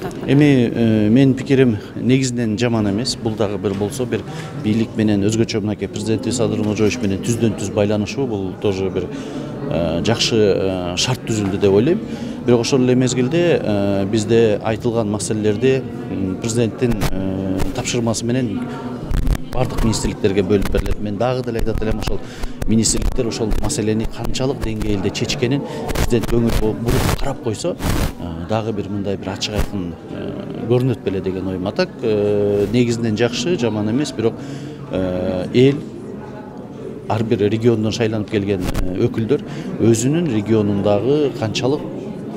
атат? Менин пикирим негизинен жаман эмес. Бул дагы бир болсо бир бийлик менен өзгөчө мынакей президент Садыр Нуржоевич менен түздөн-түз байланышуу, бул тоже бир жакшы шарт түзүлдү деп ойлойм. Бирок ошол эле мезгилде бизде айтылган маселелерди президенттин тапшырмасы менен бардык министрликтерге бөлүп берилет. Мен дагы деле айтат элем, ошол министрликтер ошол маселени канчалык деңгээлде чечкенин президент көңүл буруп карап койсо, дагы бир мындай бир ачык айкын көрүнөт беле деген оюм. А так негизинен жакшы, жаман эмес, бирок эл ар бир региондон шайланып келген өкүлдөр өзүнүн регионундагы канчалык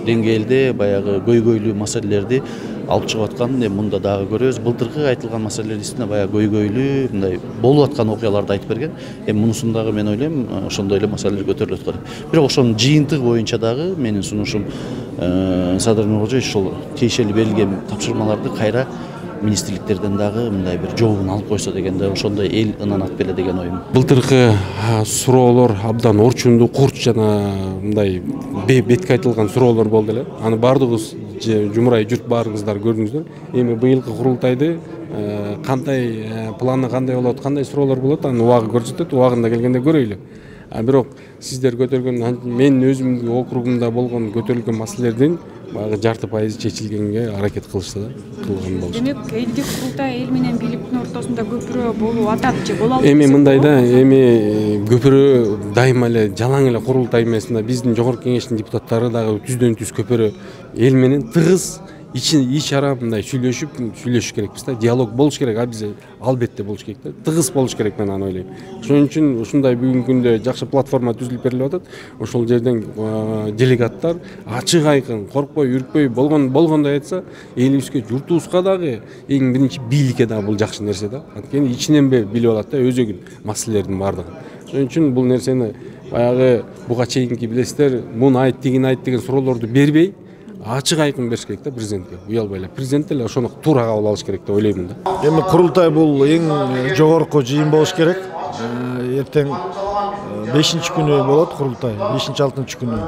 деңгээлде баягы көйгөйлүү маселелерди алып чыгып атканын мында дагы көрөбүз. Былтыркы айтылган маселелер үстүнө баягы көйгөйлүү мындай болуп аткан окуяларды айтып берген. Мунусун дагы мен ойлойм ошондой эле маселелер көтөрүлөт го деп. Бирок ошонун жыйынтыгы боюнча дагы менин сунушум Садыр Нуржоевич ошол тиешелүү берилген тапшырмаларды кайра министрликтерден дагы мындай бир жообун алып койсо дегенде ошондой эл ынанат беле деген оюм. Былтыркы суроолор абдан орчундуу, курч жана мындай бетке айтылган суроолор болду эле. Аны баардыгыбыз жумурай жүрүп баарыңыздар көрдүңүздөр. Эми быйылкы курултайды кандай планы кандай болот, кандай суроолор болот, аны убагы көрсөтөт, убагында келгенде көрөйлү. Бирок сиздер көтөргөн, мен өзүмдүн округумда болгон көтөрүлгөн маселелердин баягы жарты пайызы чечилгенге аракет кылышты да, кылган болчу. Демек, элдик курултай эл менен бийликтин ортосунда көпүрө болуп атат же боло алат? Эми мындай да, эми көпүрө дайыма эле жалаң эле курултай эмес да, биздин жогорку кеңештин депутаттары дагы түздөн-түз көпүрө эл менен тыгыз ич ара мындай сүйлөшүш керекпиз да, диалог болуш керек, биз албетте болуш керек да, тыгыз болуш керек, мен аны ойлойм. Ошон үчүн ушундай бүгүнкү күндө жакшы платформа түзүлүп берилип атат. Ошол жерден делегаттар ачык айкын, коркпой, үркпөй болгондой айтса, элибизге, журтубузга дагы, эң биринчи бийликке дагы бул жакшы нерсе да. Анткени ичинен билип алат да өзөгүн маселелердин баардыгын. Ошон үчүн бул нерсени баягы буга чейинки билесиздер, муну айт деген суроолорду бербей, ачык айкын бериш керек да президентке. Уялбай эле президент эле ошону туура кабыл алыш керек деп ойлоймун да. Эми курултай бул эң жогорку жыйын болуш керек. Эртең 5-күнү болот курултай, 5-6 күнү.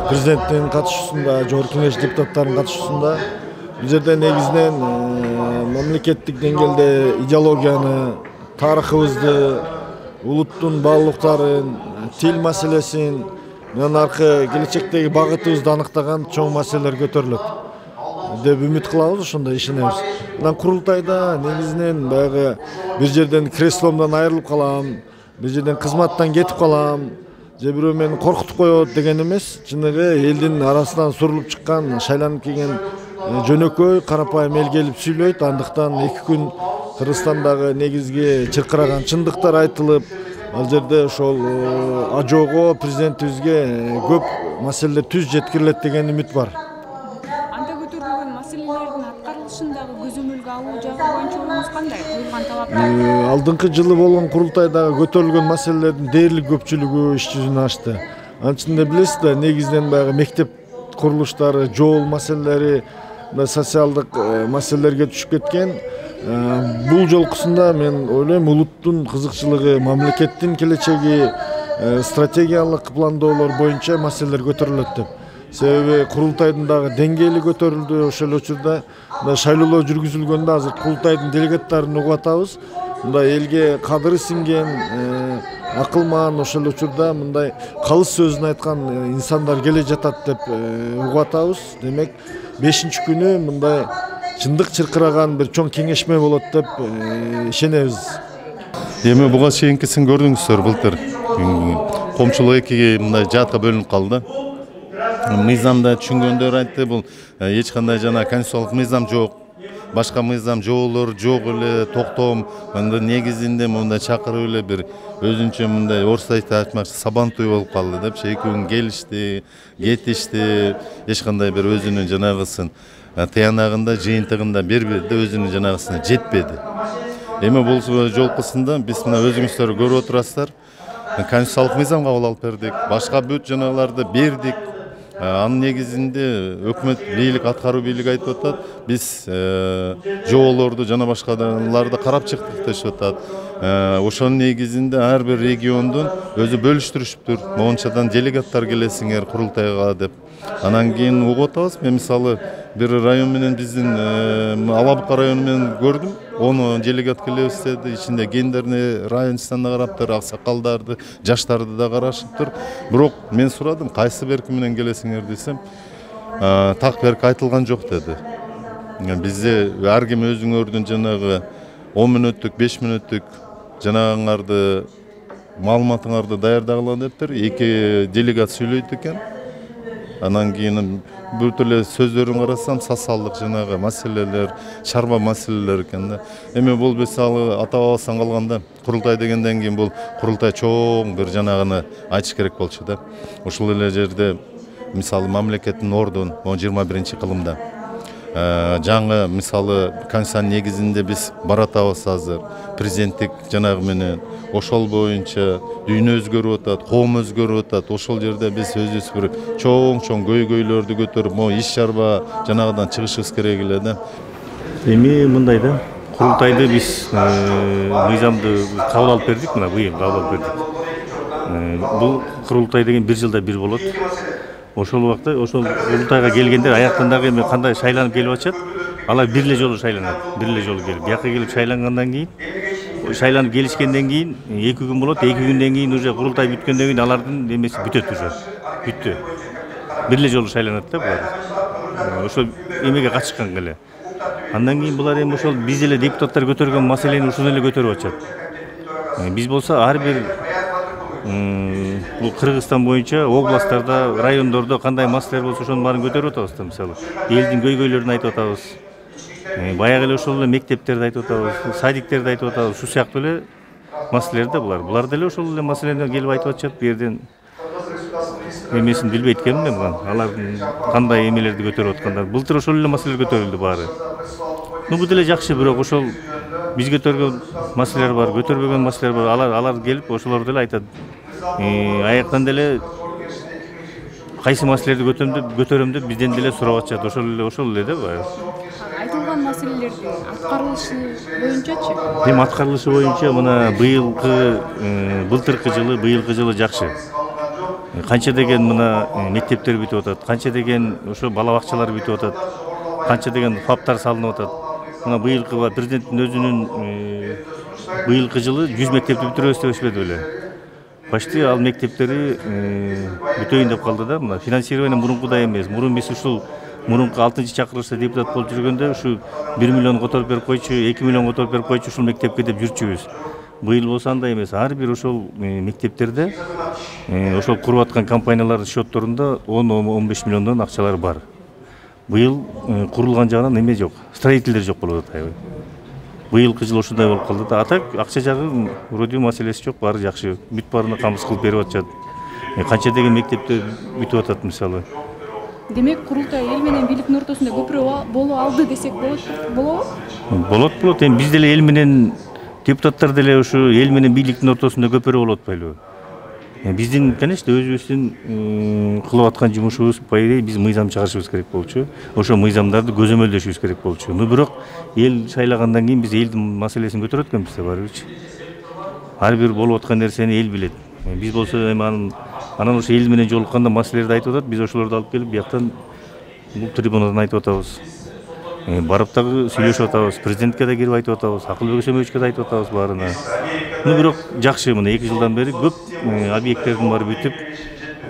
Президенттин катышуусунда, жогорку кеңеш депутаттарынын катышуусунда бул жерде негизинен мамлекеттик деңгээлде идеологияны, тарыхыбызды, улуттун баалуулуктарын, тил маселесин, мен аркы келечектеги багытыбызды аныктаган чоң маселелер көтөрүлөт деп үмүт кылабыз, ошондой ишенебиз. Мына курултайда негизинен баягы бир жерден кресломдон айрылып калам, бир жерден кызматтан кетип калам, же бирөө мени коркутуп коет деген эмес, чыныгы элдин арасынан сурулуп чыккан, шайланып келген жөнөкөй, карапайым эл келип сүйлөйт. Андыктан 2 күн Кыргызстандагы негизги чыркыраган чындыктар айтылып, ал жерде ошол ажоого президентибизге көп маселелер түз жеткирилет деген үмүт бар. Анда көтөрүлгөн маселелердин аткарылышындагы көзөмөлгө алуу жагы боюнча оюңуз кандай? Коюлган талаптар? Алдыңкы жылы болгон курултайдагы көтөрүлгөн маселелердин дээрлик көпчүлүгү иш жүзүнө ачты. Анын ичинде билесиз да, негизинен баягы мектеп курулуштары, жол маселелери, социалдык маселелерге түшүп кеткен. Бул жолкусунда мен ойлойм, улуттун кызыкчылыгы, мамлекеттин келечеги, стратегиялык пландоолор боюнча маселелер көтөрүлөт деп. Себеби курултайдын дагы деңгээли көтөрүлдү. Ошол учурда шайлоолор жүргүзүлгөндө азыр курултайдын делегаттарын угуп атабыз. Мындай элге кадыры сиңген, акылман, ошол учурда мындай калыс сөзүн айткан инсандар келе жатат деп угуп атабыз. Демек 5-күнү мындай чындык чыркыраган бир чоң кеңешме болот деп ишенебиз. Эми буга чейинкисин көрдүңүздөр, былтыр коомчулук экиге мындай жаатка бөлүнүп калды. Мыйзамда түшүнгөндөр айтты, бул эч кандай жана конституциялык мыйзам жок. Башка мыйзам жоолор жок эле, токтом, анда негизинде мындай чакырып эле бир өзүнчө мындай орусча айтмакчы сабантуй болуп калды деп, экөө келишти, кетишти, эч кандай бир өзүнүн жанагысын тыянагында, жыйынтыгында бербеди, өзүнүн жанагысына жетпеди. Эми бул жолкусунда биз мына өзүңүздөр көрүп отурасыздар, конституциялык мыйзам кабыл алып бердик, башка бүт жанагыларды бердик. Анын негизинде өкмөт бийлик, аткаруу бийлик айтып атат, биз жоолорду жана башкаларды карап чыктык дешип атат. ошонун негизинде ар бир региондун өзү бөлүштүрүшүптүр. Мончадан делегаттар келесиңер курултайга деп. Анан кийин угуп атабыз. Мен мисалы бир район менен биздин Алабука району менен көрдүм. 10 делегат келебиз деди. Ичинде гендерный равенствону караптыр, аксакалдарды, жаштарды да карашыптыр. Бирок мен сурадым, кайсы берки менен келесиңер десем, так берки айтылган жок деди. Бизде ар ким өзүңөрдүн жанагы 10 мүнөттүк, 5 мүнөттүк жанагыңарды маалыматыңарды даярдагыла дептир. 2 делегат сүйлөйт экен. Анан кийин бүт эле сөздөрүн карасам, социалдык жанагы маселелер, чарба маселелер экен да. Эми бул мисалы ата-бабасынан калганда курултай дегенден кийин бул курултай чоң бир жанагыны айтыш керек болчу да. Ушул эле жерде мисалы мамлекеттин ордун 21-кылымда жаңы мисалы конституциянын негизинде биз баратабыз азыр. Президенттик жанагы менен ошол боюнча дүйнө өзгөрүп атат, коом өзгөрүп атат. Ошол жерде биз өзүбүз бир чоң көйгөйлөрдү көтөрүп, могу иш чарба жанагыдан чыгышыбыз керек эле да. Эми мындай да, курултайды биз мыйзамды кабыл алып бердик, мына быйыл кабыл алып бердик. Бул курултай деген 1 жылда 1 болот. Ошол убакта ошол курултайга келгендер аяктан дагы эми кандай шайланып келип атышат, алар бир эле жолу шайланат. Бир эле жолу келип, бияка келип шайлангандан кийин, шайланып келишкенден кийин 2 күн болот. 2 күндөн кийин уже курултай бүткөндөн кийин алардын эмеси бүтөт уже. Бүттү. Бир эле жолу шайланат да булар. Ошол эмеге катышкан эле. Андан кийин булар эми ошол биз эле депутаттар көтөргөн маселени ушуну эле көтөрүп атышат. Биз болсо ар бир бул Кыргызстан боюнча областтарда, райондордо кандай маселелер болсо ошонун баарын көтөрүп атабыз да, мисалы. Элдин көйгөйлөрүн айтып атабыз. Баягы эле ошол эле мектептерди айтып атабыз, садиктерди айтып атабыз. Ушул сыяктуу эле маселелер да булар. Булар деле ошол эле маселени келип айтып атышат. Бу жерден эмесин билбейт экенмин мен буга. Алардын кандай эмелерди көтөрүп аткандар. Былтыр ошол эле маселелер көтөрүлдү баары. Бул деле жакшы, бирок ошол биз көтөргөн маселелер бар, көтөрбөгөн маселелер бар. Алар келип ошолорду деле айтат. Аяктан деле кайсы маселелерди көтөрөм деп бизден деле сурап атышат. Ошол эле да баары. Айтылган маселелердин аткарылышы боюнчачы? Эми аткарылышы боюнча мына былтыркы жылы жакшы. Канча деген мына мектептер бүтүп атат, канча деген ошо бала бакчалар бүтүп атат, канча деген фаптар салынып атат. Мына быйылкы президенттин өзүнүн быйылкы жылы 100 мектепти бүтүрөбүз деп эсептеди беле. Почти ал мектептери бүтөйүн деп калды да. Мына финансирование мурункудай эмес. Мурун биз ушул мурунку 6-чакырылышта депутат болуп жүргөндө ушу 1 миллион которуп берип койчу, 2 миллион которуп берип койчу ушул мектепке деп жүрчүбүз. Быйыл болсо андай эмес. Ар бир ошол мектептерде ошол куруп аткан компаниялардын счетторунда 10-15 миллиондон акчалар бар. Быйыл курулган жагынан эме жок, строительдер жок болуп атат. Быйылкы жыл ушундай болуп калды да. Атак акча жагы вроде маселеси жок, баары жакшы. Бүт баарына камсыз кылып берип атышат. Канча деген мектептер бүтүп атат мисалы. Демек, курултай эл менен бийликтин ортосунда көпүрө боло алды десек болобу? Болот. Эми биз деле эл менен депутаттар деле ушу эл менен бийликтин ортосунда көпүрө болот атпайлыбы? Биздин, конечно, өзүбүздүн кылып аткан жумушубуз пайда биз мыйзам чыгарышыбыз керек болчу. Ошо мыйзамдарды көзөмөлдөшүбүз керек болчу. Бирок эл шайлагандан кийин биз элдин маселесин көтөрөт экенбиз да баарыбызчы. Ар бир болуп аткан нерсени эл билет. Биз болсо эми анан ошо эл менен жолукканда маселелерди айтып атат, биз ошолорду алып келип бияктан бул трибунадан айтып атабыз. Барып дагы сүйлөшүп атабыз, президентке да кирип айтып атабыз, Акылбек Өсөмбековичке да айтып атабыз баарына. Бирок жакшы, мына 2 жылдан бери көп объекттердин баары бүтүп,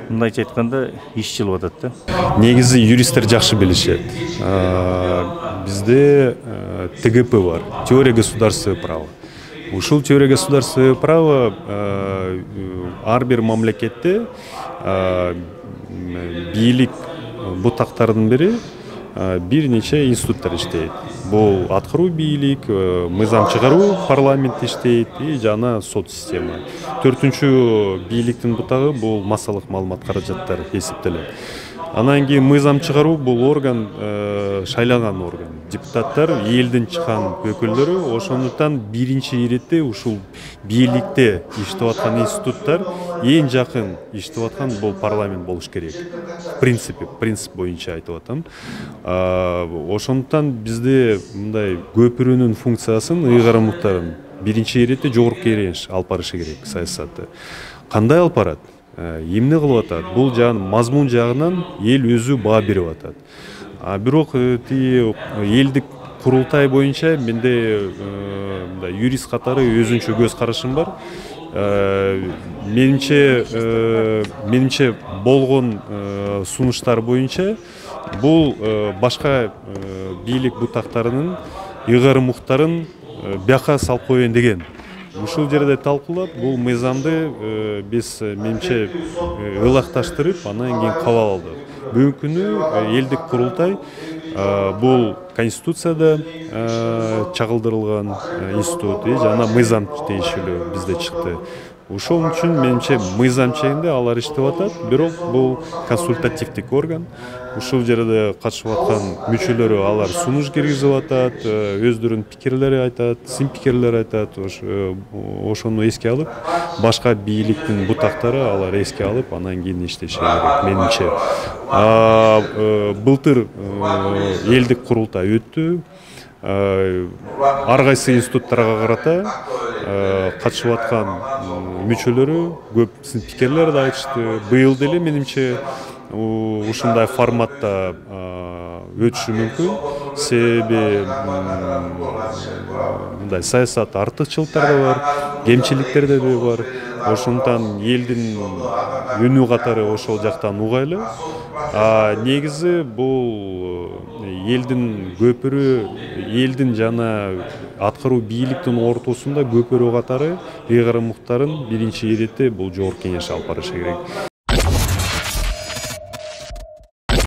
мындайча айтканда иш жылып атат да. Негизи юристтер жакшы билишет. Бизде ТГП бар, теория государственного права. Ушул теория государственного права ар бир мамлекетте бийлик бутактардын бири бир нече институттар иштейт. Бул аткаруу бийлик, мыйзам чыгаруу парламент иштейт жана сот система. 4-чү бийликтин бутагы бул массалык маалымат каражаттары эсептелет. Анан кийин мыйзам чыгаруу бул орган, шайлаган орган. Депутаттар элдин чыккан өкүлдөрү, ошондуктан биринчи иретте ушул бийликте иштеп аткан институттар эң жакын иштеп аткан бул парламент болуш керек. Принцип боюнча айтып атам. Ошондуктан бизде мындай көпүрөнүн функциясын ыйгарым уктарын биринчи иретте жогорку кеңеш алып барышы керек саясатты. Кандай алып барат? Эмне кылып атат? Бул жагын мазмун жагынан эл өзү баа берип атат. Бирок тиги элдик курултай боюнча менде юрист катары өзүнчө көз карашым бар. Менимче болгон сунуштар боюнча бул башка бийлик бутактарынын ыйгарым уктарын бияка салып коеюн деген. Ушул жерде талкуулап, бул мыйзамды биз менимче ылакташтырып, анан кийин кабыл алдык. Бүгүнкү күнү элдик курултай бул конституцияда чагылдырылган институт жана мыйзам тиешелүү бизде чыкты. Ошол үчүн менимче мыйзам чегинде алар иштеп атат, бирок бул консультативдик орган. Ушул жерде катышып аткан мүчөлөрү алар сунуш киргизип атат, өздөрүнүн пикирлери айтат, сын пикирлер айтат. Ошону эске алып, башка бийликтин бутактары алар эске алып, анан кийин иштеши керек менимче. Былтыр элдик курултай өттү. Ар кайсы институттарга карата катышып аткан мүчөлөрү көп сын пикирлерди айтышты. Быйыл деле менимче ушундай форматта өтүшү мүмкүн. Себеби мындай саясат артыкчылыктар да бар, кемчиликтер да бар. Ошондуктан элдин үнү катары ошол жактан угайлы. Негизи бул элдин көпүрө, элдин жана аткаруу бийликтин ортосунда көпүрө катары ыйгарым уктарын биринчи иретте бул жогорку кеңеш алып барышы керек.